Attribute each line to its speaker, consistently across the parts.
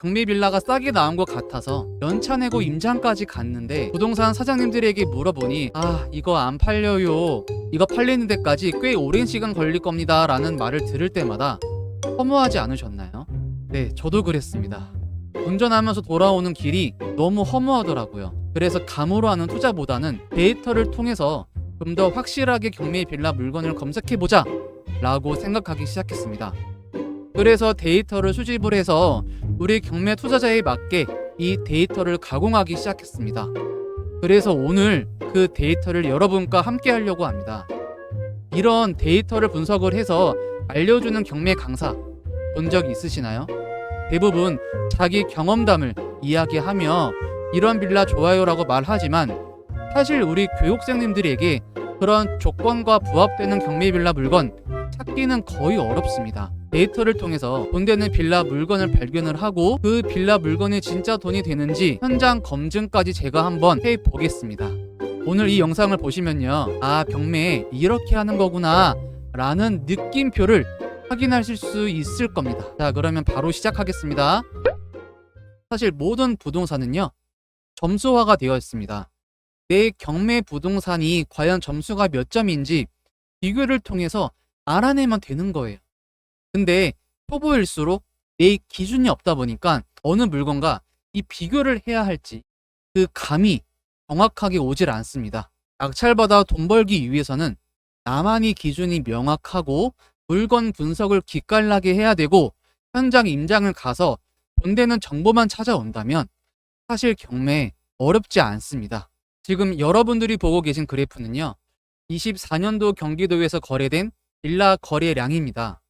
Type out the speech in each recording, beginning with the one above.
Speaker 1: 경매 빌라가 싸게 나온 것 같아서 연차 내고 임장까지 갔는데 부동산 사장님들에게 물어보니 이거 안 팔려요, 이거 팔리는 데까지 꽤 오랜 시간 걸릴 겁니다 라는 말을 들을 때마다 허무하지 않으셨나요? 네, 저도 그랬습니다. 운전하면서 돌아오는 길이 너무 허무하더라고요. 그래서 감으로 하는 투자보다는 데이터를 통해서 좀 더 확실하게 경매 빌라 물건을 검색해보자 라고 생각하기 시작했습니다. 그래서 데이터를 수집을 해서 우리 경매 투자자에 맞게 이 데이터를 가공하기 시작했습니다. 그래서 오늘 그 데이터를 여러분과 함께 하려고 합니다. 이런 데이터를 분석을 해서 알려주는 경매 강사 본 적 있으시나요? 대부분 자기 경험담을 이야기하며 이런 빌라 좋아요라고 말하지만 사실 우리 교육생님들에게 그런 조건과 부합되는 경매 빌라 물건 찾기는 거의 어렵습니다. 데이터를 통해서 돈 되는 빌라 물건을 발견을 하고 그 빌라 물건이 진짜 돈이 되는지 현장 검증까지 제가 한번 해보겠습니다. 오늘 이 영상을 보시면요, 경매 이렇게 하는 거구나 라는 느낌표를 확인하실 수 있을 겁니다. 자, 그러면 바로 시작하겠습니다. 사실 모든 부동산은요, 점수화가 되어 있습니다. 내 경매 부동산이 과연 점수가 몇 점인지 비교를 통해서 알아내면 되는 거예요. 근데 초보일수록 내 기준이 없다 보니까 어느 물건과 이 비교를 해야 할지 그 감이 정확하게 오질 않습니다. 낙찰받아 돈 벌기 위해서는 나만이 기준이 명확하고 물건 분석을 기깔나게 해야 되고 현장 임장을 가서 돈 되는 정보만 찾아온다면 사실 경매 어렵지 않습니다. 지금 여러분들이 보고 계신 그래프는요, 24년도 경기도에서 거래된 빌라 거래량입니다.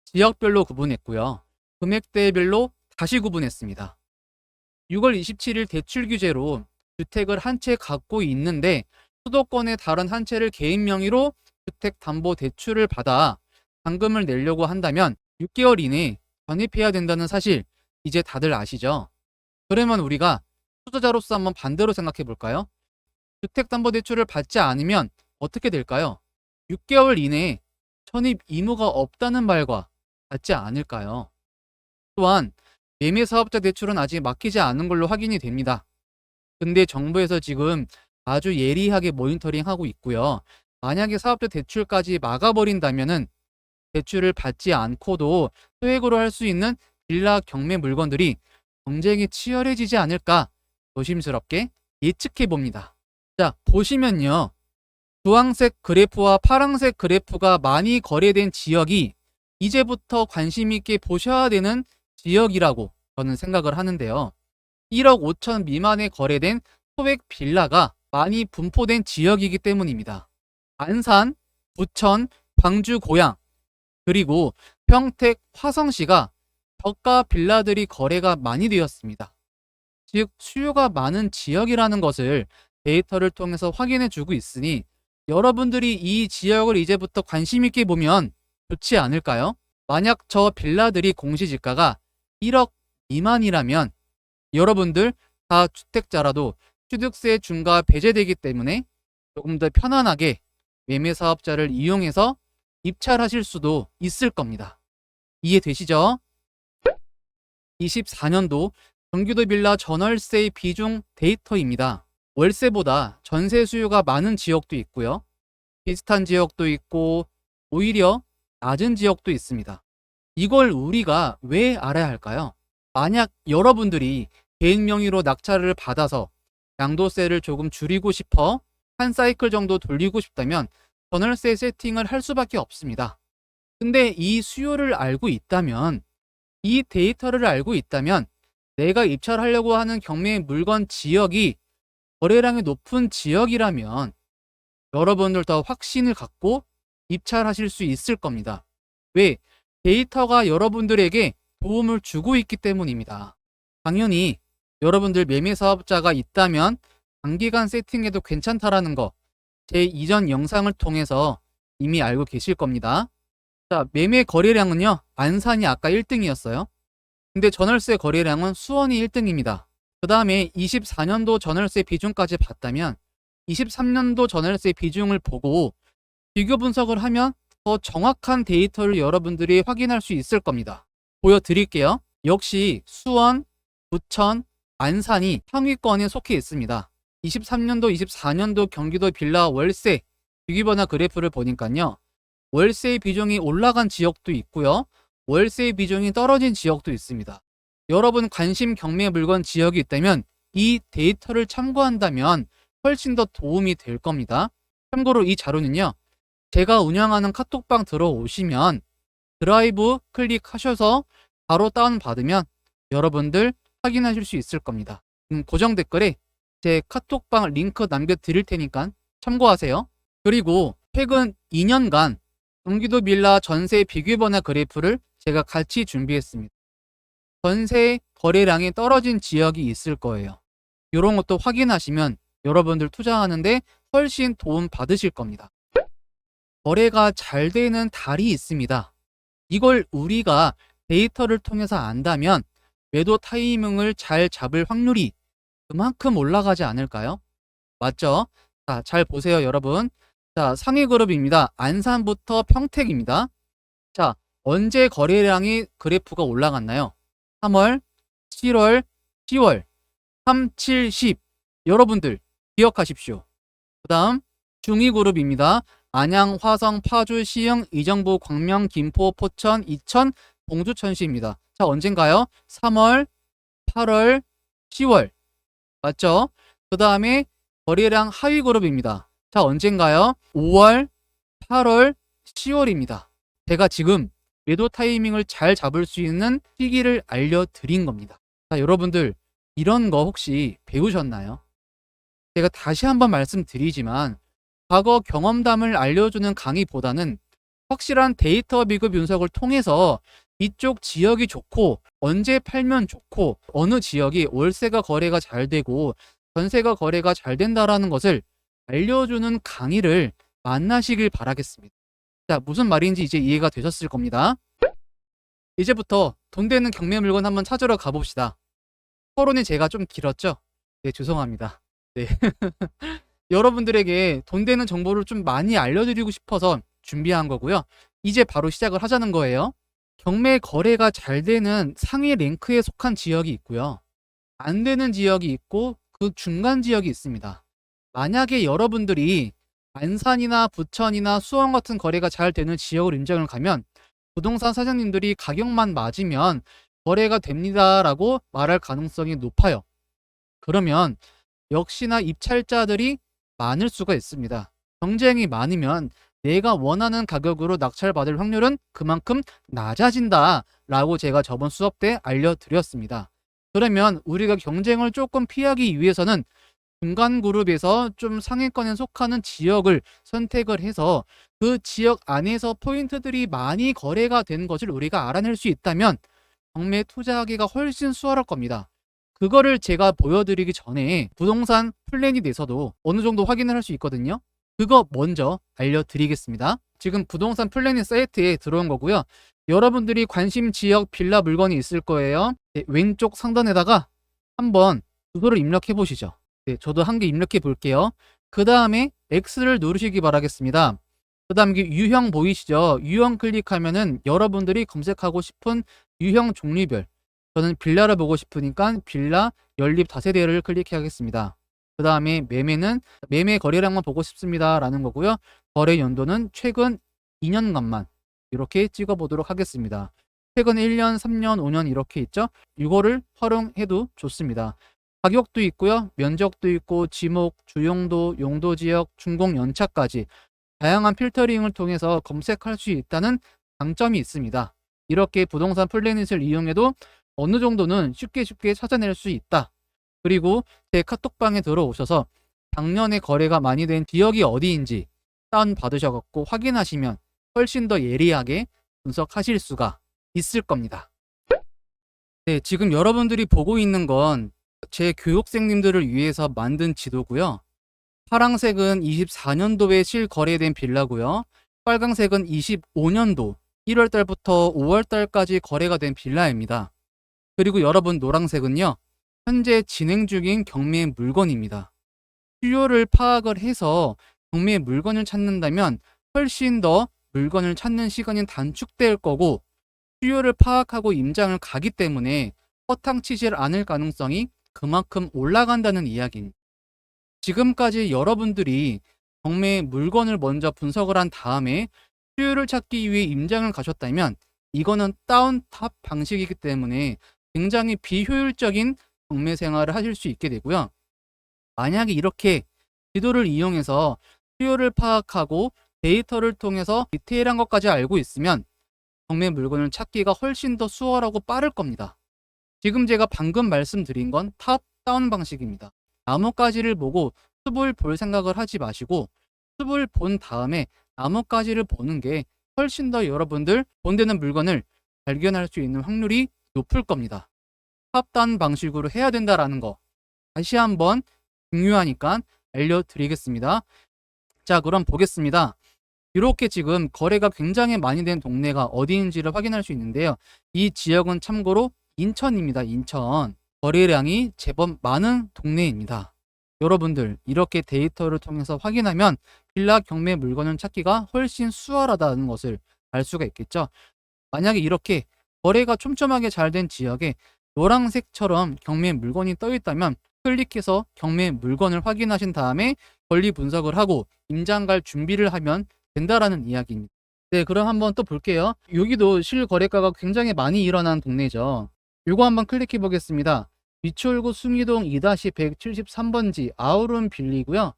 Speaker 1: 지역별로 구분했고요, 금액대별로 다시 구분했습니다. 6월 27일 대출 규제로 주택을 한 채 갖고 있는데 수도권의 다른 한 채를 개인 명의로 주택담보대출을 받아 잔금을 내려고 한다면 6개월 이내에 전입해야 된다는 사실 이제 다들 아시죠? 그러면 우리가 투자자로서 한번 반대로 생각해 볼까요? 주택담보대출을 받지 않으면 어떻게 될까요? 6개월 이내에 전입 의무가 없다는 말과 같지 않을까요? 또한 매매사업자 대출은 아직 막히지 않은 걸로 확인이 됩니다. 근데 정부에서 지금 아주 예리하게 모니터링하고 있고요. 만약에 사업자 대출까지 막아버린다면은 대출을 받지 않고도 소액으로 할 수 있는 빌라 경매 물건들이 경쟁이 치열해지지 않을까 조심스럽게 예측해 봅니다. 자, 보시면요, 주황색 그래프와 파란색 그래프가 많이 거래된 지역이 이제부터 관심 있게 보셔야 되는 지역이라고 저는 생각을 하는데요. 1억 5천 미만에 거래된 소액 빌라가 많이 분포된 지역이기 때문입니다. 안산, 부천, 광주 고양, 그리고 평택, 화성시가 저가 빌라들이 거래가 많이 되었습니다. 즉 수요가 많은 지역이라는 것을 데이터를 통해서 확인해 주고 있으니 여러분들이 이 지역을 이제부터 관심 있게 보면 좋지 않을까요? 만약 저 빌라들이 공시지가가 1억 미만이라면 여러분들 다 주택자라도 취득세 중과 배제되기 때문에 조금 더 편안하게 매매사업자를 이용해서 입찰하실 수도 있을 겁니다. 이해되시죠? 24년도 경기도 빌라 전월세 비중 데이터입니다. 월세보다 전세 수요가 많은 지역도 있고요, 비슷한 지역도 있고 오히려 낮은 지역도 있습니다. 이걸 우리가 왜 알아야 할까요? 만약 여러분들이 개인 명의로 낙찰을 받아서 양도세를 조금 줄이고 싶어 한 사이클 정도 돌리고 싶다면 전월세 세팅을 할 수밖에 없습니다. 근데 이 수요를 알고 있다면, 이 데이터를 알고 있다면 내가 입찰하려고 하는 경매 물건 지역이 거래량이 높은 지역이라면 여러분들 더 확신을 갖고 입찰하실 수 있을 겁니다. 왜? 데이터가 여러분들에게 도움을 주고 있기 때문입니다. 당연히 여러분들 매매사업자가 있다면 단기간 세팅해도 괜찮다라는 거 제 이전 영상을 통해서 이미 알고 계실 겁니다. 자, 매매 거래량은요, 안산이 아까 1등이었어요. 근데 전월세 거래량은 수원이 1등입니다. 그 다음에 24년도 전월세 비중까지 봤다면 23년도 전월세 비중을 보고 비교 분석을 하면 더 정확한 데이터를 여러분들이 확인할 수 있을 겁니다. 보여드릴게요. 역시 수원, 부천, 안산이 상위권에 속해 있습니다. 23년도, 24년도 경기도 빌라 월세 비교변화 그래프를 보니까요. 월세의 비중이 올라간 지역도 있고요. 월세의 비중이 떨어진 지역도 있습니다. 여러분 관심 경매 물건 지역이 있다면 이 데이터를 참고한다면 훨씬 더 도움이 될 겁니다. 참고로 이 자료는요. 제가 운영하는 카톡방 들어오시면 드라이브 클릭하셔서 바로 다운받으면 여러분들 확인하실 수 있을 겁니다. 고정 댓글에 제 카톡방 링크 남겨드릴 테니까 참고하세요. 그리고 최근 2년간 경기도 빌라 전세 비교변화 그래프를 제가 같이 준비했습니다. 전세 거래량이 떨어진 지역이 있을 거예요. 이런 것도 확인하시면 여러분들 투자하는데 훨씬 도움 받으실 겁니다. 거래가 잘 되는 달이 있습니다. 이걸 우리가 데이터를 통해서 안다면 매도 타이밍을 잘 잡을 확률이 그만큼 올라가지 않을까요? 맞죠? 자, 잘 보세요, 여러분. 자, 상위 그룹입니다. 안산부터 평택입니다. 자, 언제 거래량이 그래프가 올라갔나요? 3월, 7월, 10월, 3, 7, 10. 여러분들 기억하십시오. 그 다음 중위 그룹입니다. 안양, 화성, 파주, 시흥, 의정부, 광명, 김포, 포천, 이천, 공주, 천시입니다. 자, 언젠가요? 3월, 8월, 10월. 맞죠? 그 다음에 거래량 하위 그룹입니다. 자, 언젠가요? 5월, 8월, 10월입니다. 제가 지금 매도 타이밍을 잘 잡을 수 있는 시기를 알려드린 겁니다. 자, 여러분들 이런 거 혹시 배우셨나요? 제가 다시 한번 말씀드리지만 과거 경험담을 알려주는 강의보다는 확실한 데이터 비교 분석을 통해서 이쪽 지역이 좋고 언제 팔면 좋고 어느 지역이 월세가 거래가 잘 되고 전세가 거래가 잘 된다라는 것을 알려주는 강의를 만나시길 바라겠습니다. 자, 무슨 말인지 이제 이해가 되셨을 겁니다. 이제부터 돈 되는 경매 물건 한번 찾으러 가봅시다. 토론이 제가 좀 길었죠? 네, 죄송합니다. 네. 여러분들에게 돈 되는 정보를 좀 많이 알려드리고 싶어서 준비한 거고요. 이제 바로 시작을 하자는 거예요. 경매 거래가 잘 되는 상위 랭크에 속한 지역이 있고요. 안 되는 지역이 있고 그 중간 지역이 있습니다. 만약에 여러분들이 안산이나 부천이나 수원 같은 거래가 잘 되는 지역을 인정을 가면 부동산 사장님들이 가격만 맞으면 거래가 됩니다라고 말할 가능성이 높아요. 그러면 역시나 입찰자들이 많을 수가 있습니다. 경쟁이 많으면 내가 원하는 가격으로 낙찰받을 확률은 그만큼 낮아진다라고 제가 저번 수업 때 알려드렸습니다. 그러면 우리가 경쟁을 조금 피하기 위해서는 중간 그룹에서 좀 상위권에 속하는 지역을 선택을 해서 그 지역 안에서 포인트들이 많이 거래가 된 것을 우리가 알아낼 수 있다면 경매에 투자하기가 훨씬 수월할 겁니다. 그거를 제가 보여드리기 전에 부동산 플랜이 돼서도 어느 정도 확인을 할 수 있거든요. 그거 먼저 알려드리겠습니다. 지금 부동산 플래닛 사이트에 들어온 거고요. 여러분들이 관심 지역 빌라 물건이 있을 거예요. 네, 왼쪽 상단에다가 한번 주소를 입력해 보시죠. 네, 저도 한 개 입력해 볼게요. 그 다음에 X를 누르시기 바라겠습니다. 그 다음 유형 보이시죠? 유형 클릭하면은 여러분들이 검색하고 싶은 유형 종류별, 저는 빌라를 보고 싶으니까 빌라 연립 다세대를 클릭하겠습니다. 그 다음에 매매는 매매 거래량만 보고 싶습니다 라는 거고요. 거래 연도는 최근 2년간만 이렇게 찍어 보도록 하겠습니다. 최근 1년, 3년, 5년 이렇게 있죠. 이거를 활용해도 좋습니다. 가격도 있고요. 면적도 있고 지목, 주용도, 용도지역, 준공 연차까지 다양한 필터링을 통해서 검색할 수 있다는 장점이 있습니다. 이렇게 부동산 플래닛을 이용해도 어느 정도는 쉽게 찾아낼 수 있다. 그리고 제 카톡방에 들어오셔서 작년에 거래가 많이 된 지역이 어디인지 다운받으셔서 확인하시면 훨씬 더 예리하게 분석하실 수가 있을 겁니다. 네, 지금 여러분들이 보고 있는 건 제 교육생님들을 위해서 만든 지도고요. 파란색은 24년도에 실거래된 빌라고요. 빨간색은 25년도 1월 달부터 5월 달까지 거래가 된 빌라입니다. 그리고 여러분 노란색은요. 현재 진행 중인 경매 물건입니다. 수요를 파악을 해서 경매 물건을 찾는다면 훨씬 더 물건을 찾는 시간이 단축될 거고 수요를 파악하고 임장을 가기 때문에 허탕치질 않을 가능성이 그만큼 올라간다는 이야기입니다. 지금까지 여러분들이 경매의 물건을 먼저 분석을 한 다음에 수요를 찾기 위해 임장을 가셨다면 이거는 다운탑 방식이기 때문에 굉장히 비효율적인 경매 생활을 하실 수 있게 되고요. 만약에 이렇게 지도를 이용해서 수요를 파악하고 데이터를 통해서 디테일한 것까지 알고 있으면 경매 물건을 찾기가 훨씬 더 수월하고 빠를 겁니다. 지금 제가 방금 말씀드린 건 탑다운 방식입니다. 나뭇가지를 보고 숲을 볼 생각을 하지 마시고 숲을 본 다음에 나뭇가지를 보는 게 훨씬 더 여러분들 본되는 물건을 발견할 수 있는 확률이 높을 겁니다. 탑다운 방식으로 해야 된다라는 거 다시 한번 중요하니까 알려드리겠습니다. 자, 그럼 보겠습니다. 이렇게 지금 거래가 굉장히 많이 된 동네가 어디인지를 확인할 수 있는데요. 이 지역은 참고로 인천입니다. 인천. 거래량이 제법 많은 동네입니다. 여러분들 이렇게 데이터를 통해서 확인하면 빌라 경매 물건을 찾기가 훨씬 수월하다는 것을 알 수가 있겠죠. 만약에 이렇게 거래가 촘촘하게 잘 된 지역에 노란색처럼 경매 물건이 떠 있다면 클릭해서 경매 물건을 확인하신 다음에 권리 분석을 하고 임장 갈 준비를 하면 된다라는 이야기입니다. 네, 그럼 한번 또 볼게요. 여기도 실거래가가 굉장히 많이 일어난 동네죠. 이거 한번 클릭해 보겠습니다. 미추홀구 숭이동 2-173번지 아우름 빌리고요.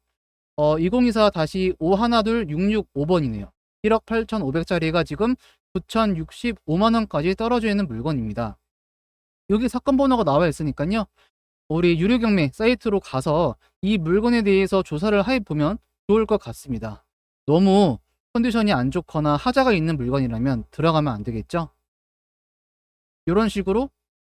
Speaker 1: 2024-512-665번이네요. 1억 8,500짜리가 지금 9,065만원까지 떨어져 있는 물건입니다. 여기 사건 번호가 나와 있으니까요. 우리 유료경매 사이트로 가서 이 물건에 대해서 조사를 해보면 좋을 것 같습니다. 너무 컨디션이 안 좋거나 하자가 있는 물건이라면 들어가면 안 되겠죠? 이런 식으로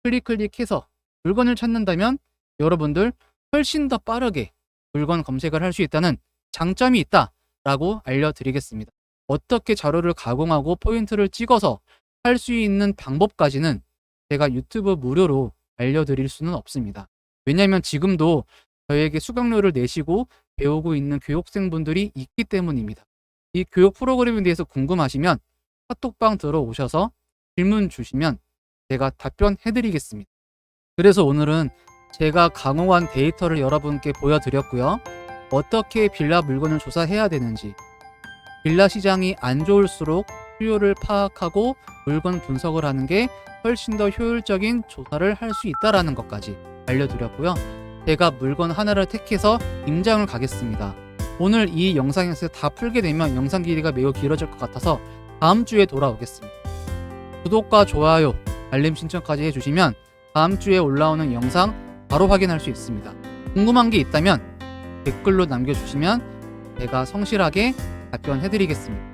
Speaker 1: 클릭해서 물건을 찾는다면 여러분들 훨씬 더 빠르게 물건 검색을 할 수 있다는 장점이 있다라고 알려드리겠습니다. 어떻게 자료를 가공하고 포인트를 찍어서 할 수 있는 방법까지는 제가 유튜브 무료로 알려드릴 수는 없습니다. 왜냐하면 지금도 저에게 수강료를 내시고 배우고 있는 교육생분들이 있기 때문입니다. 이 교육 프로그램에 대해서 궁금하시면 카톡방 들어오셔서 질문 주시면 제가 답변해드리겠습니다. 그래서 오늘은 제가 강화한 데이터를 여러분께 보여드렸고요. 어떻게 빌라 물건을 조사해야 되는지, 빌라 시장이 안 좋을수록 수요를 파악하고 물건 분석을 하는 게 훨씬 더 효율적인 조사를 할 수 있다는 것까지 알려드렸고요. 제가 물건 하나를 택해서 임장을 가겠습니다. 오늘 이 영상에서 다 풀게 되면 영상 길이가 매우 길어질 것 같아서 다음 주에 돌아오겠습니다. 구독과 좋아요, 알림 신청까지 해주시면 다음 주에 올라오는 영상 바로 확인할 수 있습니다. 궁금한 게 있다면 댓글로 남겨주시면 제가 성실하게 답변해드리겠습니다.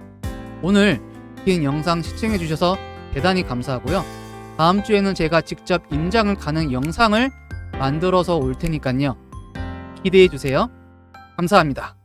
Speaker 1: 오늘 긴 영상 시청해주셔서 대단히 감사하고요. 다음 주에는 제가 직접 임장을 가는 영상을 만들어서 올 테니까요. 기대해주세요. 감사합니다.